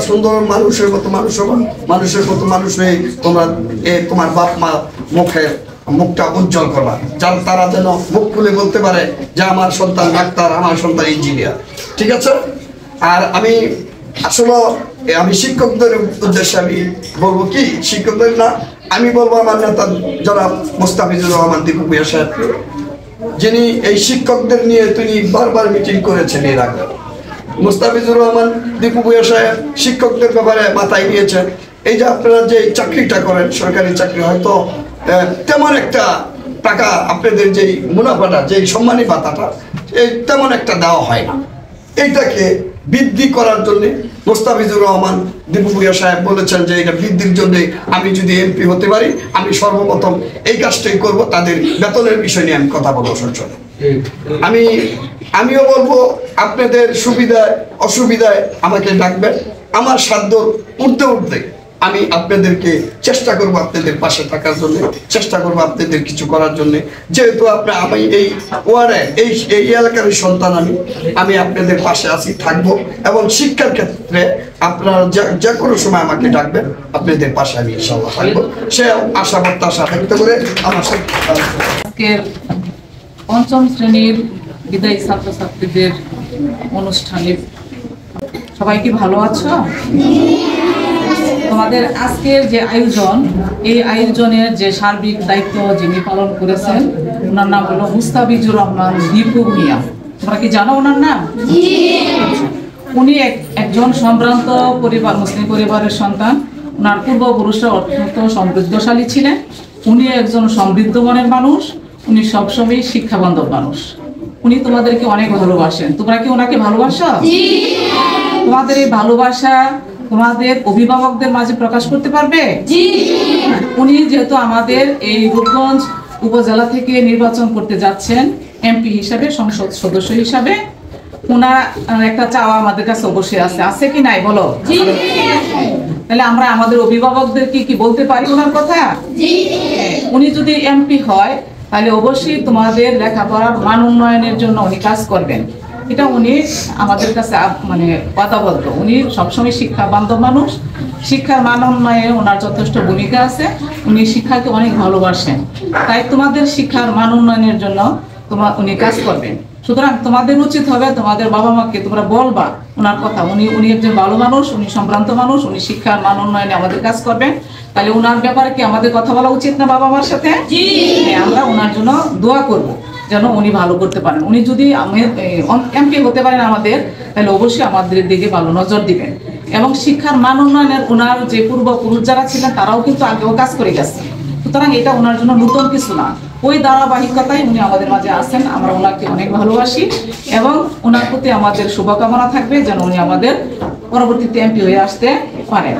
সুন্দর মানুষের মতো মানুষের মতো মানুষ হয়ে তোমরা তোমার বাপ মা মুখটা উজ্জ্বল করবা, যার তারা যেন মুখ খুলে বলতে পারে যে আমার সন্তান ডাক্তার, আমার সন্তান ইঞ্জিনিয়ার। ঠিক আছে? আর আমি আসলে আমি শিক্ষকদের উদ্দেশ্যে আমি বলবো কি, শিক্ষকদের না, আমি বলবো আমার নেতা জনাব মোস্তাফিজুর রহমান দীপু ভূঁইয়া সাহেব, যিনি এই শিক্ষকদের নিয়ে তিনি বারবার মিটিং করেছেন এর আগে। মোস্তাফিজুর রহমান দীপু ভূঁইয়া সাহেব শিক্ষকদের ব্যাপারে মাথায় নিয়েছেন। এই যে আপনারা যে চাকরিটা করেন, সরকারি চাকরি, হয়তো তেমন একটা টাকা আপনাদের যেই মুনাফাটা, যেই সম্মানী ভাতাটা তেমন একটা দেওয়া হয় না। এইটাকে বৃদ্ধি করার জন্য মোস্তাফিজুর রহমান দীপু ভূঁইয়া সাহেব বলেছেন যে এটা বৃদ্ধির জন্য আমি যদি এমপি হতে পারি, আমি সর্বপ্রথম এই কাজটাই করব, তাদের বেতনের বিষয় নিয়ে আমি কথা বলবো সঞ্চয়। আমিও বলবো আপনাদের সুবিধায় অসুবিধায় আমাকে ডাকবেন, আমার সাধ্য উঠতে আমি আপনাদেরকে চেষ্টা করব, আপনাদের পাশে থাকার জন্য চেষ্টা করব, আপনাদের কিছু করার জন্য। যেহেতু আমি এই ওয়ার্ডে এই এলাকার সন্তান, আমি আপনাদের পাশে আছি, থাকবো, এবং শিক্ষার ক্ষেত্রে আপনারা যে কোনো সময় আমাকে ডাকবেন, আপনাদের পাশে আমি ইনশাআল্লাহ থাকবো। সে আশা প্রত্যাশা ব্যক্ত করে আমার আজকের পঞ্চম শ্রেণীর বিদায়ী ছাত্রছাত্রীদের অনুষ্ঠানে সবাই কি ভালো আছো? তোমাদের আজকের যে আয়োজন, এই আয়োজনের যে সার্বিক দায়িত্ব যিনি পালন করেছেন, ওনার নাম হলো মুস্তাফিজুর রহমান দীপু ভূঁইয়া। তোমরা কি জানো ওনার নাম? উনি একজন সম্ভ্রান্ত পরিবার, মুসলিম পরিবারের সন্তান। ওনার পূর্বপুরুষরা অত্যন্ত সমৃদ্ধশালী ছিলেন। উনি একজন সমৃদ্ধ মনের মানুষ, উনি সবসময় শিক্ষাবান্ধব মানুষ। উনি তোমাদেরকে অনেক ভালোবাসেন। তোমরা কি ওনাকে ভালোবাসো? তোমাদের এই ভালোবাসা তোমাদের অভিভাবকদের মাঝে প্রকাশ করতে পারবে? উনি যেহেতু আমাদের এই রূপগঞ্জ উপজেলা থেকে নির্বাচন করতে যাচ্ছেন এমপি হিসাবে, সংসদ সদস্য হিসাবে, ওনার একটা চাওয়া আমাদের কাছে অবশ্যই আছে কি নাই বলো? তাহলে আমরা আমাদের অভিভাবকদেরকে কি বলতে পারি ওনার কথা? উনি যদি এমপি হয় তাহলে অবশ্যই তোমাদের লেখাপড়ার মান উন্নয়নের জন্য উনি কাজ করবেন। এটা উনি আমাদের কাছে কথাবদ্ধ। উনি সবসময় শিক্ষা বান্ধব মানুষ, শিক্ষার মান উন্নয়নে ওনার যথেষ্ট ভূমিকা আছে। উনি শিক্ষাকে অনেক ভালোবাসেন, তাই তোমাদের শিক্ষার মান উন্নয়নের জন্য উনি কাজ করবেন। সুতরাং তোমাদের উচিত হবে তোমাদের বাবা মাকে তোমরা বলবা ওনার কথা। উনি একজন ভালো মানুষ, উনি সম্ভ্রান্ত মানুষ, উনি শিক্ষার মান উন্নয়নে আমাদের কাজ করবেন। তাহলে ওনার ব্যাপারে কি আমাদের কথা বলা উচিত না বাবা মার সাথে? আমরা ওনার জন্য দোয়া করব যেন উনি ভালো করতে পারেন। উনি যদি এমপি হতে পারেন আমাদের, তাহলে অবশ্যই আমাদের দিকে ভালো নজর দিবেন। এবং শিক্ষার মান উন্নয়নের ওনার যে পূর্বপুরুষ যারা ছিলেন তারাও কিন্তু আগেও কাজ করে গেছে। সুতরাং এটা ওনার জন্য নতুন কিছু না, ওই ধারাবাহিকতায় উনি আমাদের মাঝে আছেন। আমরা ওনাকে অনেক ভালোবাসি এবং ওনার প্রতি আমাদের শুভকামনা থাকবে যেন উনি আমাদের পরবর্তীতে এমপি হয়ে আসতে পারেন।